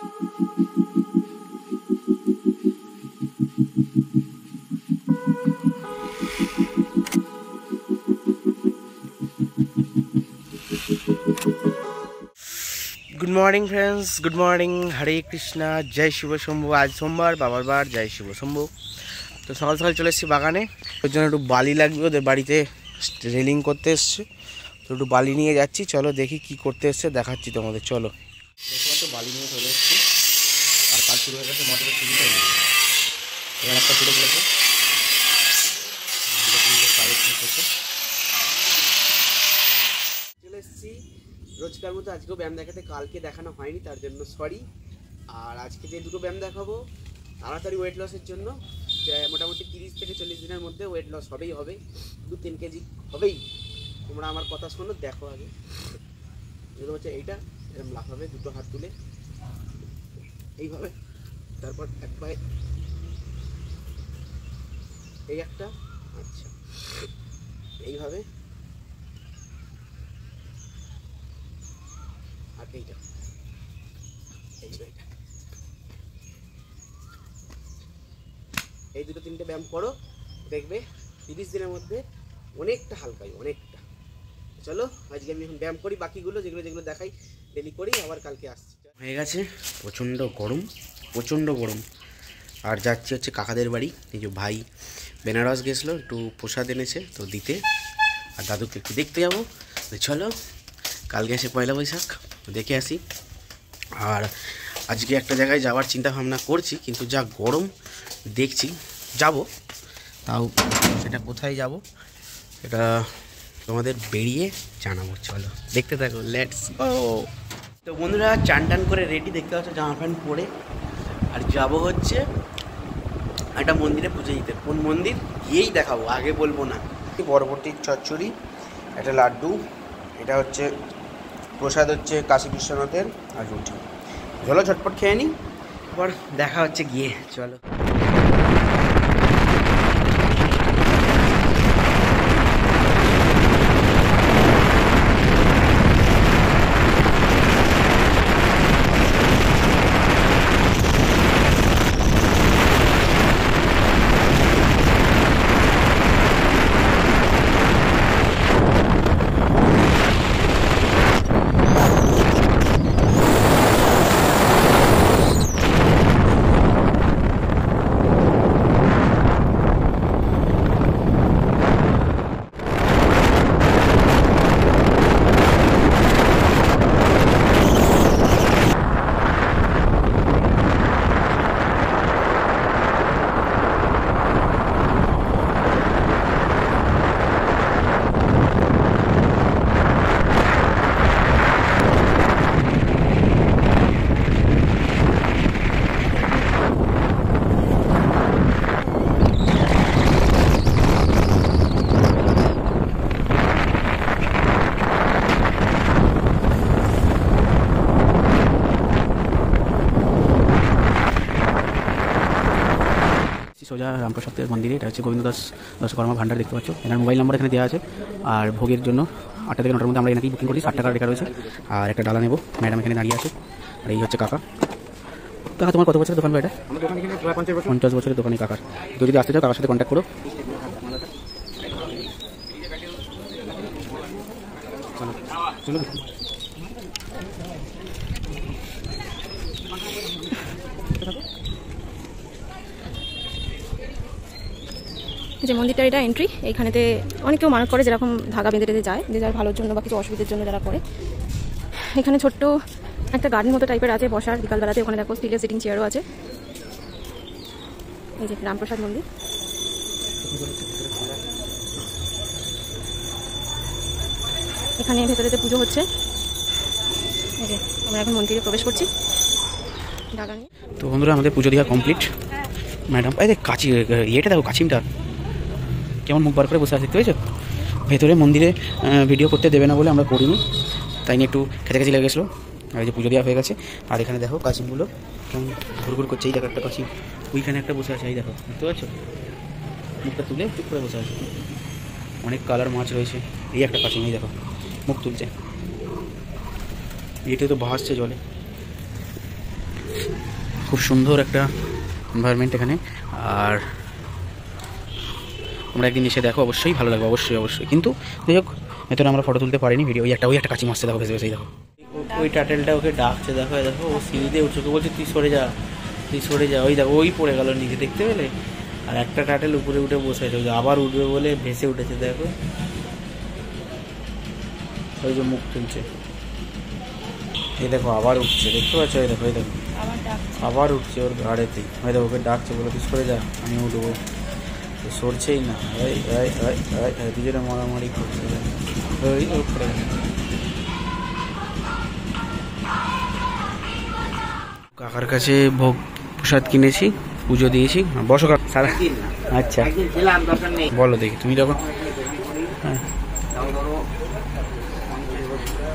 Good morning friends, good morning. Hare Krishna, जय शिव शम्भु। आज सोमवार, बाबार बार, जय शिव शम्भु। तो सकाल सकाल चले एসেছি বাগানে। ওর জন্য একটু বালি লাগবে, ওদের বাড়িতে রেলিং করতে এসছে, তো একটু বালি নিয়ে যাচ্ছি। চলো দেখি কি করতে এসছে, দেখাচ্ছি তোমাদের। চলো, দেখো তো বালি নিয়ে চলে এসেছি আর কাজ শুরু হয়ে গেছে। মোটরের সুবিধা হয়ে গেছে, এখানে একটা শুরু করেছে। চলে এসেছি রোজকার মতো। আজকেও ব্যায়াম দেখাতে, কালকে দেখানো হয়নি, তার জন্য সরি। আর আজকে যে দুটো ব্যায়াম দেখাবো তাড়াতাড়ি ওয়েট লসের জন্য, মোটামুটি 30 থেকে 40 দিনের মধ্যে ওয়েট লস হবেই হবে, 2-3 কেজি হবেই। তোমরা আমার কথা শোনো, দেখো আগে। যেটা হচ্ছে এইটা, এরকম লাফাবে দুটো হাত তুলে এইভাবে, তারপর এক পায়ে এই একটা, আচ্ছা এইভাবে, আর এইটা এই দুটো তিনটে ব্যায়াম করো, দেখবে 30 দিনের মধ্যে অনেকটা হালকা, অনেকটা। চলো আজকে আমি এখন ব্যায়াম করি, বাকিগুলো যেগুলো দেখাই ডেলি করি, আবার কালকে আসছি। হয়ে গেছে, প্রচণ্ড গরম, প্রচণ্ড গরম। আর যাচ্ছি হচ্ছে কাকাদের বাড়ি। এই যে ভাই বেনারস গেছিলো, একটু প্রসাদ এনেছে তো দিতে, আর দাদুকে একটু দেখতে যাবো। চলো, কালকে এসে পয়লা বৈশাখ, দেখে আসি। আর আজকে একটা জায়গায় যাওয়ার চিন্তা ভাবনা করছি, কিন্তু যা গরম দেখছি, যাব, তাও সেটা কোথায় যাব সেটা তোমাদের বেরিয়ে জানাবো। চলো দেখতে থাকো, লেটস গো। তো বন্ধুরা, চান টান করে রেডি, দেখতে পাচ্ছ জামা প্যান্ট পরে। আর যাব হচ্ছে একটা মন্দিরে পুজো দিতে। কোন মন্দির গিয়েই দেখাবো, আগে বলবো না। বরবটির চচ্চড়ি, একটা লাড্ডু, এটা হচ্ছে প্রসাদ, হচ্ছে কাশী বিশ্বনাথের, আর রুটি। চলো ঝটপট খেয়ে নিই, এবার দেখা হচ্ছে গিয়ে। চলো। সোজা রামপ্রসাদের মন্দিরে, এটা হচ্ছে গোবিন্দ দাস দশকর্মা ভান্ডার, দেখতে পাচ্ছ। এনার মোবাইল নাম্বার এখানে দেওয়া আছে। আর ভোগের জন্য 8টা থেকে 9টার মধ্যে আমরা এনাকেই বুকিং করি। 60 টাকা লেখা রয়েছে। আর একটা ডালা নেবো, ম্যাডাম এখানে দাঁড়িয়ে আছে। আর এই হচ্ছে কাকা। কাকা, তোমার কত বছরের দোকান এটা? 50 বছরের দোকানে কাকার। তো যদি আসতে চাও কাকার সাথে কন্ট্যাক্ট করো। চলো। যে মন্দিরটা, এটা এন্ট্রি। এইখানেতে অনেক কেউ মানত করে, যেরকম ধাগা বেঁধে যায়, যে যার ভালোর জন্য বা কিছু অসুবিধার জন্য যারা করে। এখানে ছোট্ট একটা গার্ডেন মতো টাইপের আছে বসার, বিকালবেলাতে। ওখানে দেখো স্টিলের সিটিং চেয়ারও আছে। এই যে রামপ্রসাদ মন্দির। এখানে ভেতরেতে পুজো হচ্ছে। এই যে আমরা এখন মন্দিরে প্রবেশ করছি ধাগা নিয়ে। তো বন্ধুরা, আমাদের পুজো দেওয়া কমপ্লিট। ম্যাডাম এই কাছি, ইয়েটা দেখো, কাছিমটা কেমন মুখ বার করে বসে আছে, দেখতে পেয়েছো? ভেতরে মন্দিরে ভিডিও করতে দেবে না বলে আমরা করিনি, তাই নিয়ে একটু খেতে লেগে গেছিলো। আর এই যে পুজো দেওয়া হয়ে গেছে। আর এখানে দেখো কাছিমগুলো কেমন ঘুরঘুর করছে। এই দেখো একটা কাছিম, ওইখানে একটা বসে আছে, এই দেখো, দেখতে পাচ্ছ? মুখটা তুলে চুপ করে বসে আছে। অনেক কালার মাছ রয়েছে। এই একটা কাছিম, এই দেখো মুখ তুলছে, এটা তো ভাসছে জলে। খুব সুন্দর একটা এনভায়রনমেন্ট এখানে। আর তোমরা একদিন এসে দেখো, অবশ্যই ভালো লাগবে, অবশ্যই অবশ্যই। কিন্তু যাই হোক, ভেতরে আমরা ফটো তুলতে পারিনি, ভিডিও। ওই একটা কাঁচি মাছতে দেখো, ভেসে ভেসেই দেখো। ওই টাটেলটা ওকে ডাকছে, দেখো দেখো, ও সিঁড়িতে উঠছে, ওকে বলছে তুই সরে যা, তুই সরে যা। ওই দেখো, ওই পড়ে গেল নিচে, দেখতে পেলে? আর একটা টাটেল উপরে উঠে বসে আছে, আবার উঠবে বলে ভেসে উঠেছে, দেখো ওই যে মুখ তুলছে। এই দেখো আবার উঠছে, দেখতে পাচ্ছ? এই দেখো, এই দেখো আবার উঠছে ওর ঘাড়েতে। ওই দেখো ওকে ডাকছে, বলে তুই সরে যা, আমি উঠবো। সরছেই না, দুজনে মারামারি করছে। কাকার কাছে ভোগ প্রসাদ কিনেছি, পুজো দিয়েছি। বসো কাকা, সারা। আচ্ছা বলো দেখি, তুমি যখন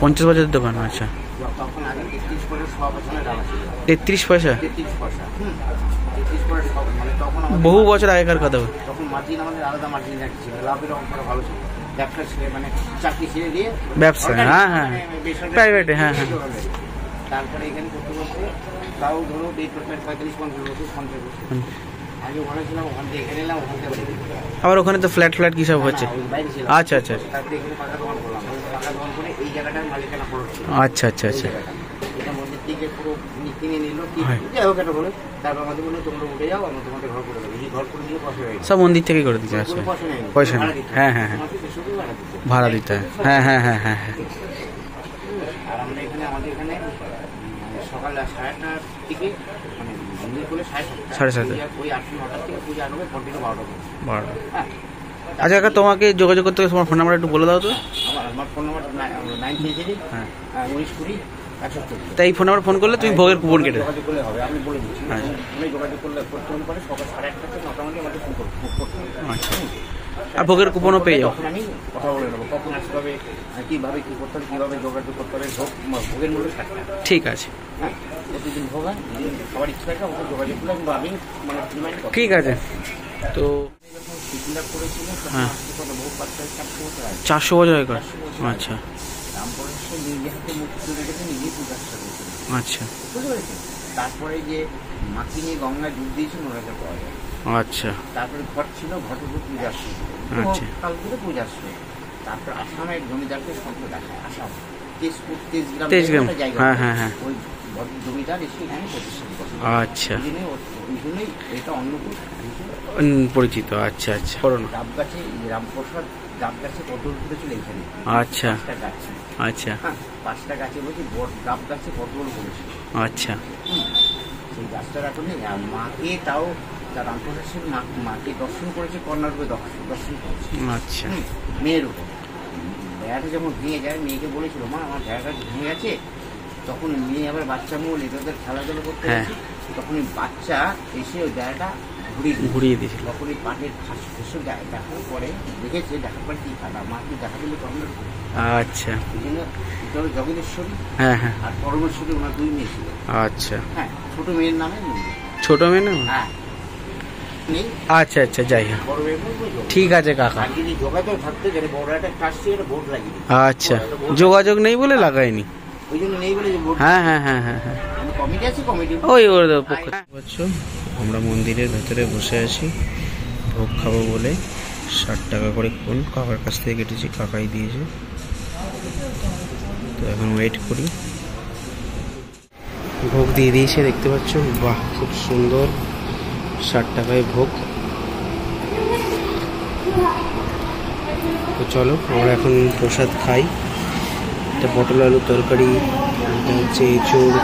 50 বছরের দোকান। আচ্ছা, 33 পয়সা, বহু বছর আগেকার কথা। ব্যবসা, হ্যাঁ হ্যাঁ, প্রাইভেটে, হ্যাঁ হ্যাঁ। তারপরে এখানে করতে করতে তাও ধরো 45-50 বছর 50 বছর আগে ওখানে ছিলাম, ওখান থেকে এখানে এলাম, ওখান থেকে আবার ওখানে তো ফ্ল্যাট ফ্ল্যাট কি সব হচ্ছে। আচ্ছা আচ্ছা, তারপরে এখানে পাকা দোকান করলাম, পাকা দোকান করে এই জায়গাটার মালিকানা করছি। আচ্ছা আচ্ছা আচ্ছা, এটা মন্দির থেকে পুরো কিনে নিল, যাই হোক এটা হলো। তারপর আমাদের বললো তোমরা উঠে যাও, আমরা তোমাদের ঘর করে দেবো। এই ঘর করে দিলে পয়সা হয়ে সব মন্দির থেকে করে দিচ্ছে। আচ্ছা, পয়সা নেই, হ্যাঁ হ্যাঁ হ্যাঁ, ভাড়া দিতে হয়, হ্যাঁ হ্যাঁ হ্যাঁ হ্যাঁ হ্যাঁ। আর আমরা এখানে আমাদের এখানে সকাল 8:30টার থেকে মানে মন্দির খুলে 7:30, ওই 8-9টার থেকে পূজা আরম্ভ, কন্টিনিউ 12টা। হ্যাঁ, আচ্ছা কাকা, তোমাকে যোগাযোগ করতে হবে, তোমার ফোন নাম্বার একটু বলে দাও তো। আমার ফোন নাম্বার 933 হ্যাঁ 1920 170। তাই এই ফোন নাম্বার ফোন করলে তুমি ভোগের কুপন কেটে যোগাযোগ করলে হবে, আমি বলে দিচ্ছি। তুমি যোগাযোগ করলে ফোন করে সকাল 8:30 থেকে 9টা মধ্যে আমাকে ফোন করতে হবে। আচ্ছা, আর ভোগের কুপনও পেয়ে যাও। তখন আমি কথা বলে নেবো কখন আসতে হবে, কীভাবে কী করতে হবে, কীভাবে যোগাযোগ করতে হবে। ভোগের মূল্য 60 টাকা। ঠিক আছে, হ্যাঁ, প্রতিদিন ভোগ হয়, সবার ইচ্ছা থাকে ওকে যোগাযোগ করলে আমি মানে ঠিক আছে। তো হ্যাঁ, 400 বছর আগেকার। আচ্ছা আচ্ছা, তারপরে যে মাটি নিয়ে গঙ্গা ডুব দিয়েছিল ওনাকে পাওয়া যায়। আচ্ছা, তারপরে ঘট ছিল, ঘটের উপর পূজার ছিল, আচ্ছা, কাল থেকে পূজার ছিল। তারপর আসামের জমিদারকে স্বপ্ন দেখায়, আসাম তেজপুর তেজগ্রাম, হ্যাঁ হ্যাঁ হ্যাঁ, ওই জমিদার এসে এখানে প্রতিষ্ঠান করে। আচ্ছা, ওই জন্যই এটা অন্নকূট পরিচিত। আচ্ছা আচ্ছা, ডাব গাছে রামপ্রসাদ ডাব গাছে পটল করেছিল এখানে। আচ্ছা 5টা গাছ, আচ্ছা, 5টা গাছে বলছি ডাব গাছে পটল করেছিল। আচ্ছা, সেই গাছটা এখন নেই। আর মাকে তাও তার রামপ্রসাদ সিং মাকে দর্শন করেছে, কর্ণাটকে দর্শন করেছে। আচ্ছা, মেয়ের উপর বেড়াটা যখন ভেঙে যায়, মেয়েকে বলেছিল মা আমার বেড়াটা ভেঙে গেছে। তখন মেয়ে আবার বাচ্চা মূল এদের খেলাধুলো করতে গেছে, তখন ওই বাচ্চা এসে ওই বেড়াটা ঘুরিয়ে দিয়েছিল। তখন ওই পাটের ঘুষে দেখার পরে দেখেছে, দেখার পরে কি খাটা মাকে দেখা দিলে কর্ণাটক। আচ্ছা, এই জন্য জগদীশ্বরী, হ্যাঁ হ্যাঁ, আর পরমেশ্বরী ওনার 2 মেয়ে ছিল। আচ্ছা, হ্যাঁ, ছোট মেয়ের নামে মন্দির। ছোট মেয়ে না? হ্যাঁ, আচ্ছা আচ্ছা, যাই হোক, ঠিক আছে কাকা। যোগাযোগ থাকতে গেলে বড় একটা কাজটি এটা ভোট লাগিয়ে দিই। আচ্ছা, যোগাযোগ নেই বলে লাগাইনি। ওই জন্য নেই বলে হ্যাঁ হ্যাঁ হ্যাঁ হ্যাঁ হ্যাঁ, কমিটি আছে, কমিটি ওই ওর পক্ষে। আমরা মন্দিরের ভেতরে বসে আছি, ভোগ খাবো বলে 60 টাকা করে কোন কাকার কাছ থেকে কেটেছি, কাকাই দিয়েছে। তো এখন ওয়েট করি। ভোগ দিয়ে দিয়েছে, দেখতে পাচ্ছ, বাহ খুব সুন্দর, 60 টাকায় ভোগ। তো চলো আমরা এখন প্রসাদ খাই। এটা পটল আলুর তরকারি, এটা হচ্ছে এঁচোড়,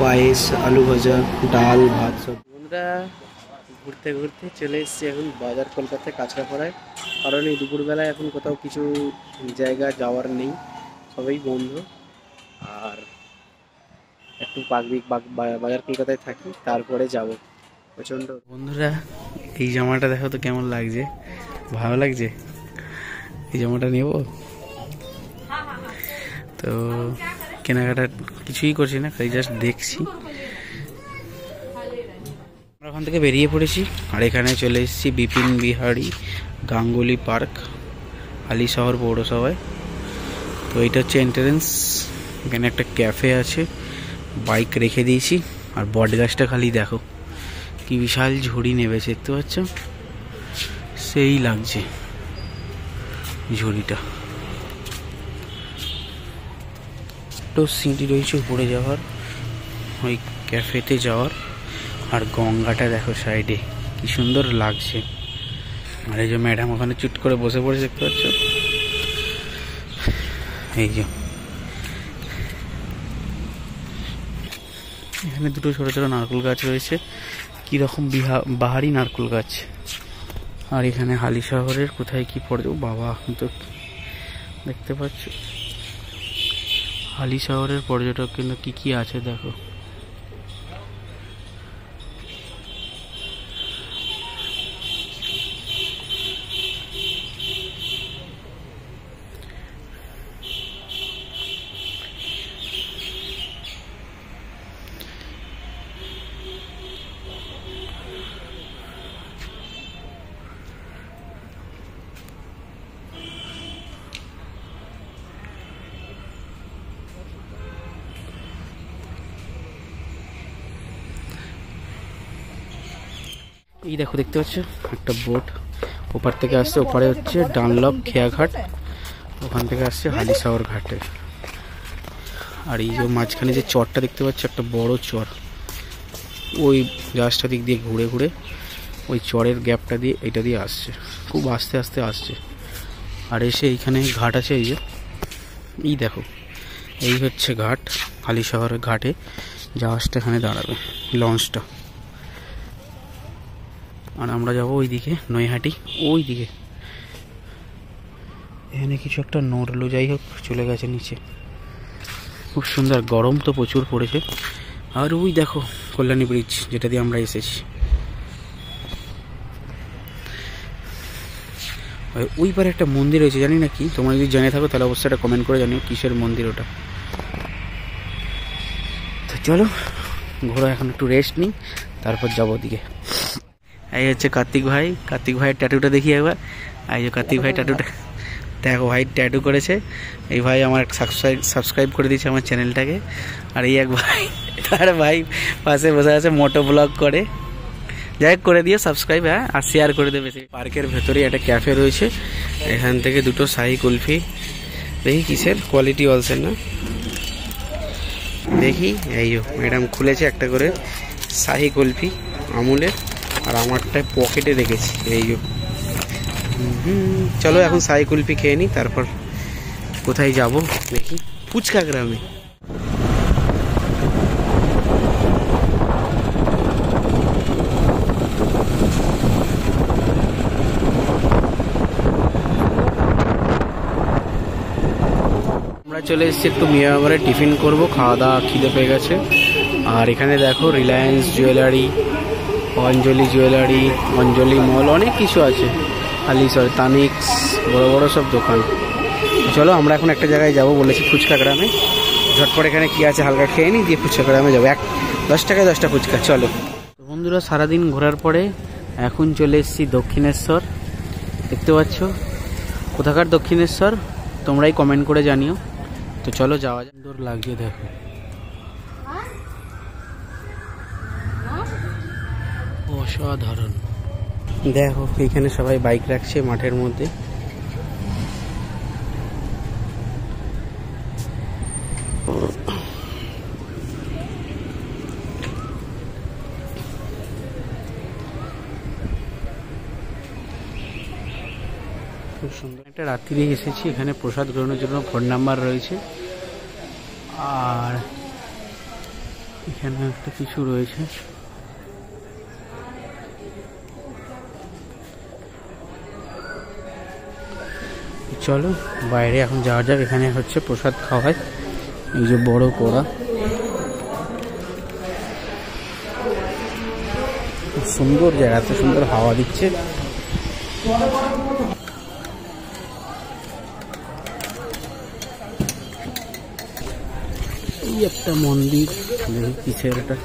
পায়েস, আলু ভাজা, ডাল, ভাত সব। বন্ধুরা ঘুরতে ঘুরতে চলে এসেছি এখন বাজার, কলকাতায় কাঁচরাপাড়ায়। কারণ এই দুপুরবেলায় এখন কোথাও কিছু জায়গা যাওয়ার নেই, সবই বন্ধ। আর একটু বাজার কলকাতায় থাকি, তারপরে যাব। প্রচণ্ড বন্ধুরা, এই জামাটা দেখো তো কেমন লাগছে, ভালো লাগছে? এই জামাটা নেব। তো কেনাকাটা কিছুই করছি না, খালি জাস্ট দেখছি। আমরা ওখান থেকে বেরিয়ে পড়েছি, আর এখানে চলে এসেছি বিপিন বিহারী গাঙ্গুলি পার্ক, হালিশহর পৌরসভায়। তো এইটা হচ্ছে এন্ট্রেন্স। এখানে একটা ক্যাফে আছে, বাইক রেখে দিয়েছি, আর বট গাছটা খালি দেখো কি বিশাল ঝুড়ি নেমেছে, দেখতে পাচ্ছ? সেই লাগছে ঝুড়িটা। তো সিঁড়ি রয়েছে উপরে যাওয়ার, ওই ক্যাফেতে যাওয়ার। আর গঙ্গাটা দেখো সাইডে কি সুন্দর লাগছে। আর এই যে ম্যাডাম ওখানে চুট করে বসে পড়েছে, দেখতে পাচ্ছ? এই যে এখানে দুটো ছোট ছোট নারকেল গাছ রয়েছে, কিরকম বাহারি নারকেল গাছ। আর এখানে হালিশহরের কোথায় কি পড়ে, ও বাবা, তো দেখতে পাচ্ছ হালিশহরের পর্যটক কেন্দ্র কি কি আছে দেখো। এই দেখো, দেখতে পাচ্ছ একটা বোট ওপার থেকে আসছে, ওপারে হচ্ছে ডানলপ খেয়াঘাট, ওখান থেকে আসছে হালিশহর ঘাটে। আর এই যে মাঝখানে যে চরটা দেখতে পাচ্ছ, একটা বড় চর, ওই জাহাজটা দিক দিয়ে ঘুরে ঘুরে ওই চরের গ্যাপটা দিয়ে এটা দিয়ে আসছে, খুব আস্তে আস্তে আসছে। আর এসে এইখানে ঘাট আছে, এই যে এই দেখো, এই হচ্ছে ঘাট, হালিশহরের ঘাটে জাহাজটা এখানে দাঁড়াবে, লঞ্চটা। আর আমরা যাবো ওইদিকে নৈহাটি, ওই দিকে। এখানে কিছু একটা নড়লো, যাই হোক চলে গেছে নিচে। খুব সুন্দর, গরম তো প্রচুর পড়েছে। আর ওই দেখো কল্যাণী ব্রিজ, যেটা দিয়ে আমরা এসেছি। ওই পারে একটা মন্দির রয়েছে, জানি না কি, তোমরা যদি জেনে থাকো তাহলে অবশ্যই একটা কমেন্ট করে জানিও কিসের মন্দির ওটা। তো চলো ঘোরা, এখন একটু রেস্ট নিই, তারপর যাবো ওদিকে। এই হচ্ছে কার্তিক ভাই, কার্তিক ভাইয়ের ট্যাটুটা দেখি একবার। এই যে কার্তিক ভাই ট্যাটুটা দেখো, ভাই ট্যাটু করেছে। এই ভাই আমার সাবস্ক্রাইব করে দিয়েছে আমার চ্যানেলটাকে। আর এই এক ভাই, তার ভাই পাশে বসে আছে, মোটো ব্লগ করে। যাই হোক করে দিও সাবস্ক্রাইব, হ্যাঁ, আর শেয়ার করে দেবে। পার্কের ভেতরে একটা ক্যাফে রয়েছে, এখান থেকে দুটো শাহি কুলফি দেখি কিসের, কোয়ালিটি অলসেন না দেখি। এই ম্যাডাম খুলেছে একটা করে শাহি কুলফি আমুলের, আর আমারটায় পকেটে রেখেছি। এই চলো এখন শাহি কুলফি খেয়ে নিই, তারপর কোথায় যাব দেখি। ফুচকা গ্রামে। আমরা চলে এসেছি একটু মিয়াবারে টিফিন করব, খাওয়া দাওয়া খিদে পেয়ে গেছে। আর এখানে দেখো রিলায়েন্স জুয়েলারি, অঞ্জলি জুয়েলারি, অঞ্জলি মল, অনেক কিছু আছে। হালিশহর তানিক্স, বড় বড় সব দোকান। চলো আমরা এখন একটা জায়গায় যাব, বলেছি ফুচকা গ্রামে। ঝটপট এখানে কি আছে হালকা খেয়ে নিই, দিয়ে ফুচকা গ্রামে যাবো। 10 টাকায় 10টা ফুচকা। চলো বন্ধুরা, সারাদিন ঘোরার পরে এখন চলে এসেছি দক্ষিণেশ্বর। দেখতে পাচ্ছ কোথাকার দক্ষিণেশ্বর, তোমরাই কমেন্ট করে জানিও। তো চলো যাওয়া যাক। সুন্দর লাগছে দেখো, অসাধারণ। দেখো এখানে সবাই বাইক রাখছে মাঠের মধ্যে। খুব সুন্দর একটা রাত্রি এসেছি। এখানে প্রসাদ গ্রহণের জন্য ফোন নাম্বার রয়েছে, আর এখানে একটা কিছু রয়েছে। চলো বাইরে এখন যাওয়া যাক। এখানে হচ্ছে প্রসাদ খাওয়ায়, এই যে বড় কড়া, খুব সুন্দর জায়গা, এত সুন্দর হাওয়া দিচ্ছে। এই একটা মন্দির, দেখি কিসের এটা।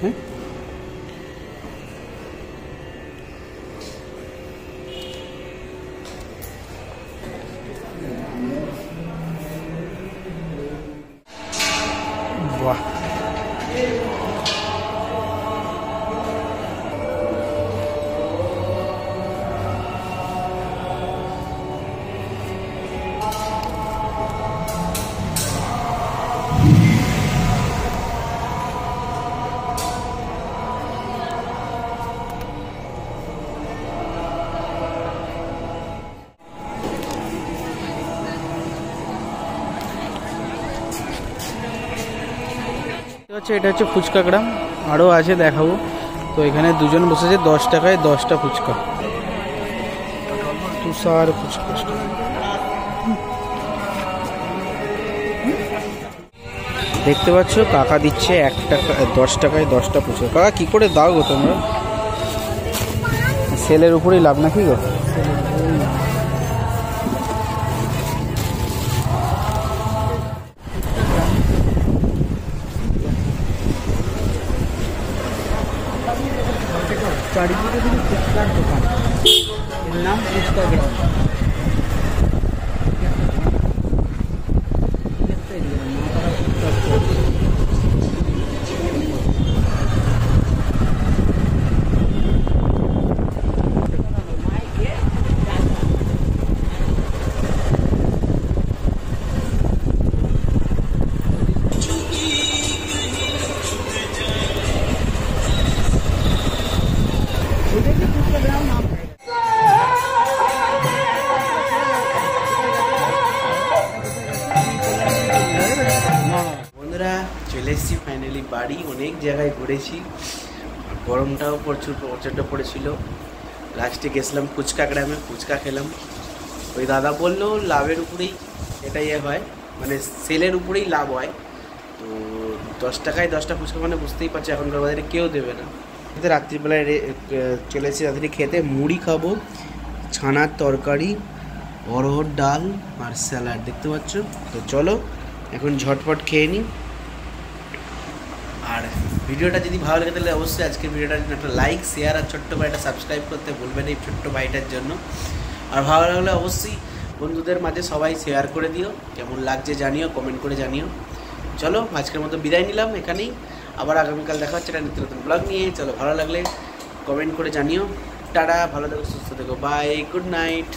হ্যাঁ, হচ্ছে এটা হচ্ছে ফুচকা গ্রাম, আরও আছে দেখাবো। তো এখানে দুজন বসেছে, 10 টাকায় 10টা ফুচকা, তুষার ফুচকা। দেখতে পাচ্ছ কাকা দিচ্ছে 1 টাকা 10 টাকায় 10টা ফুচকা। কাকা কি করে দাও গো তোমরা? সেলের উপরেই লাভ নাকি গো? চারিদিকে শুধু ফুচকার দোকান, এর নাম ফুচকা গ্রাম। বন্ধুরা চলে এসেছি ফাইনালি বাড়ি। অনেক জায়গায় ঘুরেছি, গরমটাও প্রচণ্ড পড়েছিল। লাস্টে গেছিলাম ফুচকা গ্রামে, ফুচকা খেলাম। ওই দাদা বললো লাভের উপরেই এটা হয়, মানে সেলের উপরেই লাভ হয়। তো 10 টাকায় 10টা ফুচকা মানে বুঝতেই পারছি এখনকার বাজারে কেউ দেবে না। রাত্রিবেলায় চলে এসেছি রাত্রি খেতে। মুড়ি খাবো, ছানার তরকারি, অরহর ডাল আর স্যালাড দেখতে পাচ্ছ। তো চলো এখন ঝটপট খেয়ে নিই। আর ভিডিওটা যদি ভালো লাগে তাহলে অবশ্যই আজকের ভিডিওটা একটা লাইক, শেয়ার আর ছোট্ট ভাইটা সাবস্ক্রাইব করতে ভুলবেন এই ছোট্ট ভাইটার জন্য। আর ভালো লাগলে অবশ্যই বন্ধুদের মাঝে সবাই শেয়ার করে দিও, কেমন লাগছে জানিও, কমেন্ট করে জানিও। চলো আজকের মতো বিদায় নিলাম এখানেই, আবার আগামীকাল দেখা হচ্ছে একটা নিত্য নতুন ব্লগ নিয়ে। চলো ভালো লাগলে কমেন্ট করে জানিও। টাটা, ভালো থেকো, সুস্থ থেকো, বাই, গুড নাইট।